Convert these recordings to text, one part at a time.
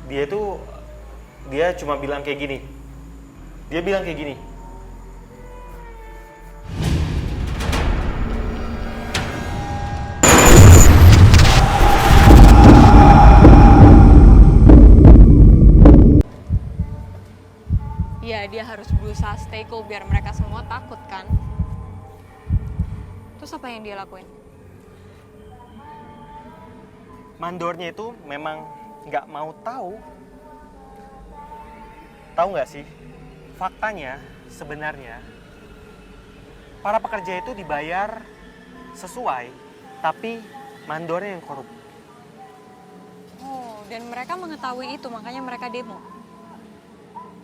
Dia cuma bilang kayak gini. Dia bilang kayak gini. Ya, dia harus berusaha stay cool biar mereka semua takut kan. Terus apa yang dia lakuin? Mandornya itu memang nggak mau tahu. Tahu nggak sih? Faktanya sebenarnya para pekerja itu dibayar sesuai, tapi mandornya yang korup. Oh, dan mereka mengetahui itu, makanya mereka demo.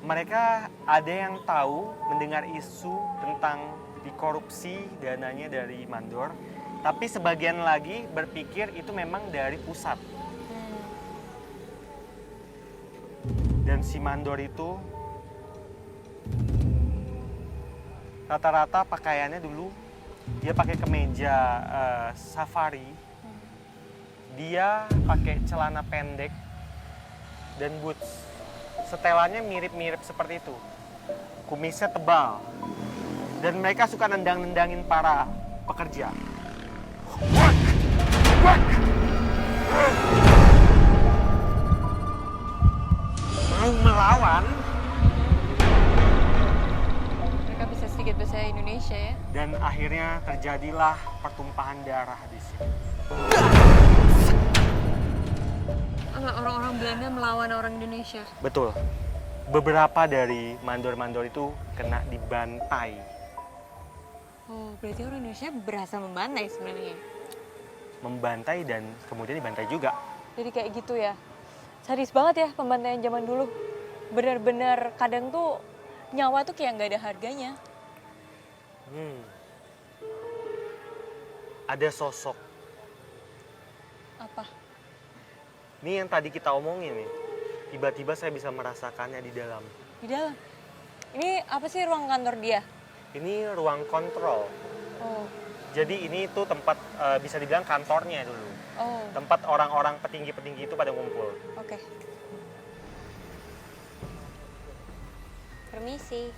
Mereka ada yang tahu mendengar isu tentang dikorupsi dananya dari mandor, tapi sebagian lagi berpikir itu memang dari pusat. Dan si mandor itu rata-rata pakaiannya dulu dia pakai kemeja safari, dia pakai celana pendek dan boots. Setelannya mirip-mirip seperti itu. Kumisnya tebal. Dan mereka suka nendang-nendangin para pekerja. Mau melawan. Mereka bisa sedikit bahasa Indonesia ya. Dan akhirnya terjadilah pertumpahan darah di sini. Orang-orang Belanda melawan orang Indonesia. Betul. Beberapa dari mandor-mandor itu kena dibantai. Oh, berarti orang Indonesia berhasil membantai sebenarnya. Membantai dan kemudian dibantai juga. Jadi kayak gitu ya. Sadis banget ya pembantaian zaman dulu. Benar-benar kadang tuh nyawa tuh kayak nggak ada harganya. Ada sosok. Apa? Ini yang tadi kita omongin nih. Tiba-tiba saya bisa merasakannya di dalam. Di dalam? Ini apa sih ruang kantor dia? Ini ruang kontrol. Oh. Jadi ini tuh tempat bisa dibilang kantornya dulu. Oh. Tempat orang-orang petinggi-petinggi itu pada ngumpul. Oke. Permisi.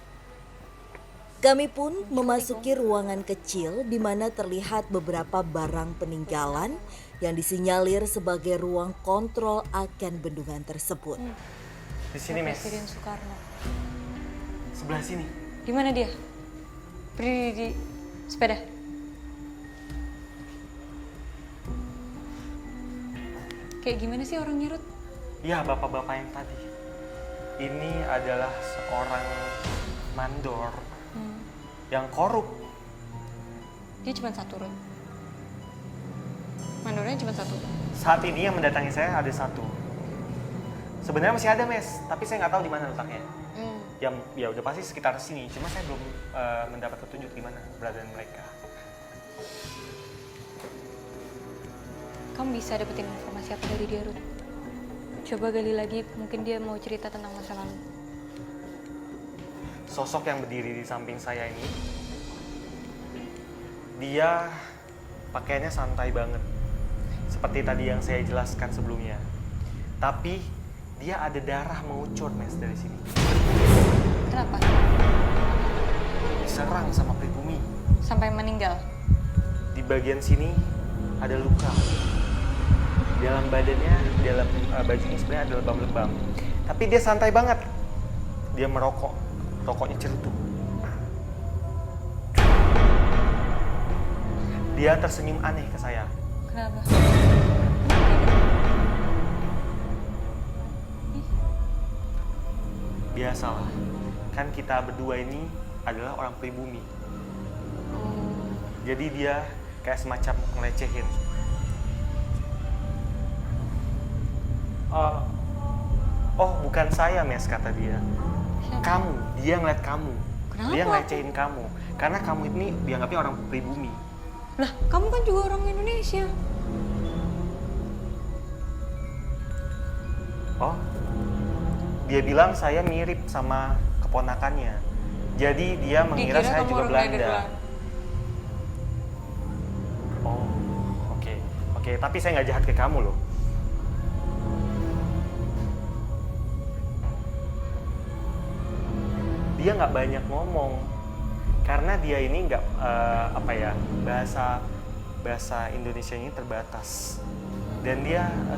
Kami pun memasuki ruangan kecil di mana terlihat beberapa barang peninggalan yang disinyalir sebagai ruang kontrol akan bendungan tersebut. Di sini, Mes. Presiden Soekarno. Sebelah sini. Di mana dia? Berdiri di sepeda. Kayak gimana sih orangnya, Ruth? Ya, bapak-bapak yang tadi. Ini adalah seorang mandor yang korup. Dia cuma satu, Ruth. Mandornya cuma satu. Saat ini yang mendatangi saya ada satu. Sebenarnya masih ada, Mes, tapi saya nggak tahu di mana letaknya. Ya udah pasti sekitar sini, cuma saya belum mendapat petunjuk di mana keberadaan mereka. Kamu bisa dapetin informasi apa dari dia, Ruth? Coba gali lagi, mungkin dia mau cerita tentang masa lalu. Sosok yang berdiri di samping saya ini, dia pakaiannya santai banget. Seperti tadi yang saya jelaskan sebelumnya. Tapi dia ada darah mengucur, Mes, dari sini. Kenapa? Diserang sama pribumi. Sampai meninggal? Di bagian sini ada luka. Di dalam badannya, di dalam bajunya sebenarnya ada lebam-lebam. Tapi dia santai banget. Dia merokok. Rokoknya cerutu. Dia tersenyum aneh ke saya. Kenapa? Biasalah, kan kita berdua ini adalah orang pribumi. Jadi dia kayak semacam ngelecehin. Oh, bukan saya, Mes, kata dia. Siapa? Kamu, dia ngeliat kamu. Kenapa? Dia ngelecehin kamu. Karena kamu ini dianggapnya orang pribumi. Lah, kamu kan juga orang Indonesia. Oh, dia bilang saya mirip sama keponakannya. Jadi dia mengira Dikira saya kamu juga orang Belanda. Nederland. Oh, oke. Tapi saya nggak jahat ke kamu loh. dia nggak banyak ngomong karena dia ini nggak bahasa Indonesia ini terbatas. Dan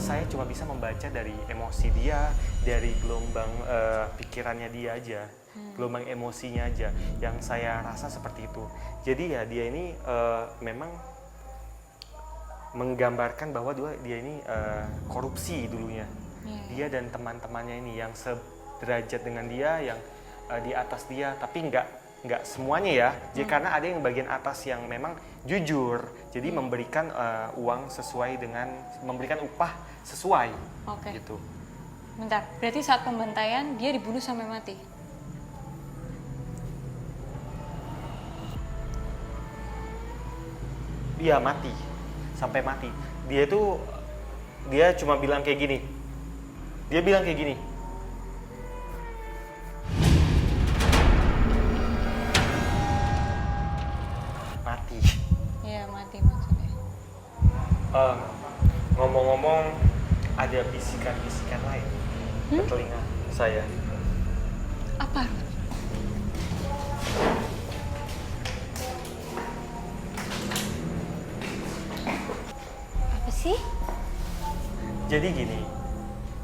saya cuma bisa membaca dari emosi dia, dari gelombang pikirannya dia aja, gelombang emosinya aja, yang saya rasa seperti itu. Jadi ya dia ini memang menggambarkan bahwa dia ini korupsi dulunya. Dia dan teman-temannya ini yang sederajat dengan dia, yang di atas dia, tapi nggak semuanya ya. Jadi karena ada yang bagian atas yang memang jujur, jadi memberikan uang sesuai dengan memberikan upah sesuai. Oke. Gitu. Bentar, berarti saat pembantaian dia dibunuh sampai mati? Dia mati, sampai mati. Dia cuma bilang kayak gini. Dia bilang kayak gini. Mati. Iya, mati maksudnya. Ngomong-ngomong, ada bisikan-bisikan lain ke telinga saya. Apa? Apa sih? Jadi gini,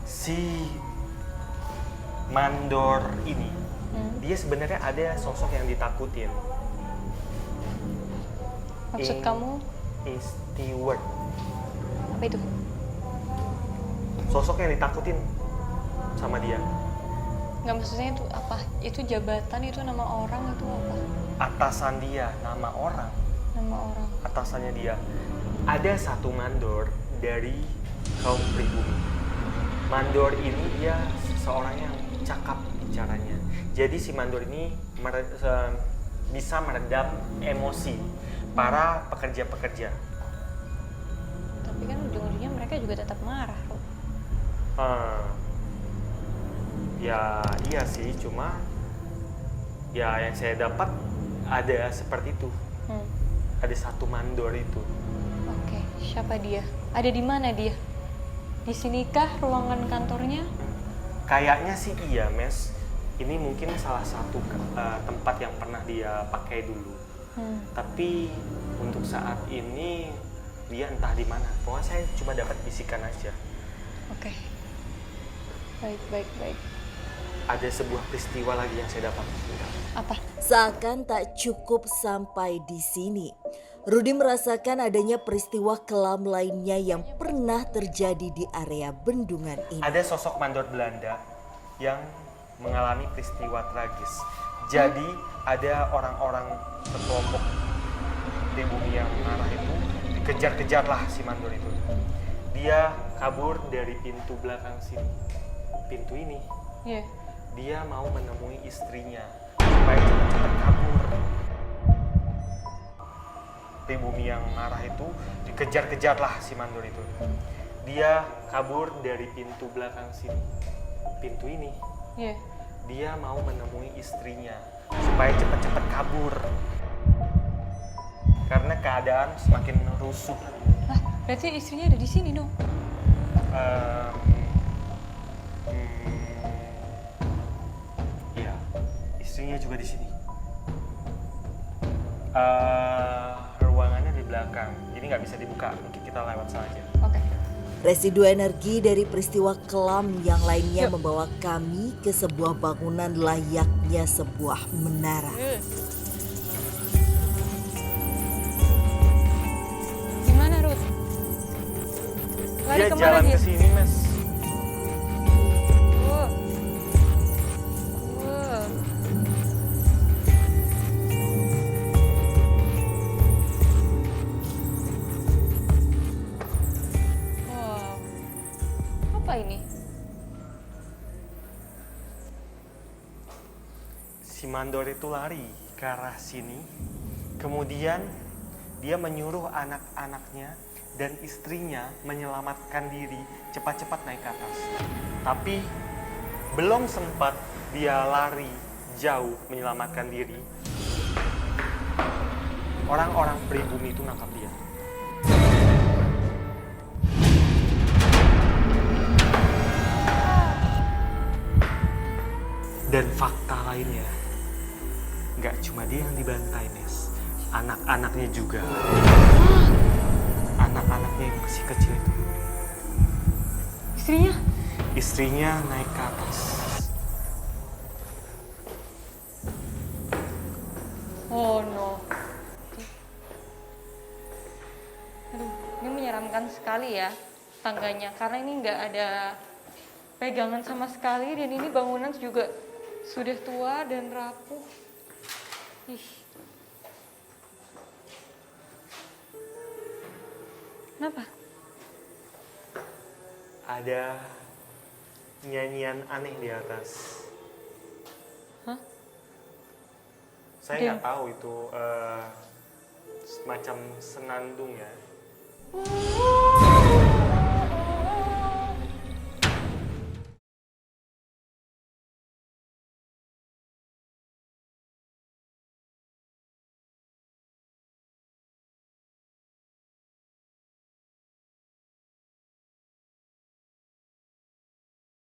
si mandor ini, dia sebenarnya ada sosok yang ditakutin. Maksud kamu Steward. apa itu? Sosok yang ditakutin sama dia. Nggak, maksudnya itu apa? Itu jabatan, itu nama orang, itu apa? Atasan dia, nama orang. Nama orang. Atasannya dia. Ada satu mandor dari kaum pribumi. Mandor ini dia seorang yang cakap bicaranya. Jadi si mandor ini bisa meredam emosi para pekerja-pekerja. Tapi kan ujung-ujungnya mereka juga tetap marah, Ruth. Ya iya sih, cuma ya yang saya dapat ada seperti itu. Ada satu mandor itu. Oke, siapa dia? Ada di mana dia? Di sinikah ruangan kantornya? Kayaknya sih iya, Mes. Ini mungkin salah satu tempat yang pernah dia pakai dulu. Tapi untuk saat ini dia entah di mana. Pokoknya saya cuma dapat bisikan aja. Oke. Baik. Ada sebuah peristiwa lagi yang saya dapat. Apa? Seakan tak cukup sampai di sini, Rudy merasakan adanya peristiwa kelam lainnya yang pernah terjadi di area bendungan ini. Ada sosok mandor Belanda yang mengalami peristiwa tragis. Jadi ada orang-orang sekelompok pribumi yang mengarah itu dikejar-kejarlah si mandor itu. Dia kabur dari pintu belakang sini. Pintu ini. Iya. Dia mau menemui istrinya supaya cepat-cepat kabur. Pribumi yang mengarah itu dikejar-kejarlah si mandor itu. Dia kabur dari pintu belakang sini. Pintu ini. Iya. Dia mau menemui istrinya supaya cepat-cepat kabur. Karena keadaan semakin rusuh. Lah, berarti istrinya ada di sini dong. Iya, istrinya juga di sini. Ruangannya di belakang, jadi nggak bisa dibuka. Mungkin kita lewat saja. Oke. Residu energi dari peristiwa kelam yang lainnya membawa kami ke sebuah bangunan layaknya sebuah menara. Gimana, Ruth? Lari Dia kemana jalan dia? ke sini, Mas. Wow. Apa ini? Si mandor itu lari ke arah sini. Kemudian dia menyuruh anak-anaknya dan istrinya menyelamatkan diri, cepat-cepat naik ke atas. Tapi belum sempat dia lari jauh menyelamatkan diri, orang-orang pribumi itu nangkap dia. Dan fakta lainnya, Ada yang dibantai, Nes. Anak-anaknya juga. Anak-anaknya yang masih kecil itu. Istrinya? Istrinya naik ke atas. Oh no. Aduh, ini menyeramkan sekali ya tangganya. Karena ini nggak ada pegangan sama sekali dan ini bangunan juga sudah tua dan rapuh. Ih. Kenapa? Ada nyanyian aneh di atas. Hah? Saya Oke. nggak tahu itu semacam senandung ya. Oh,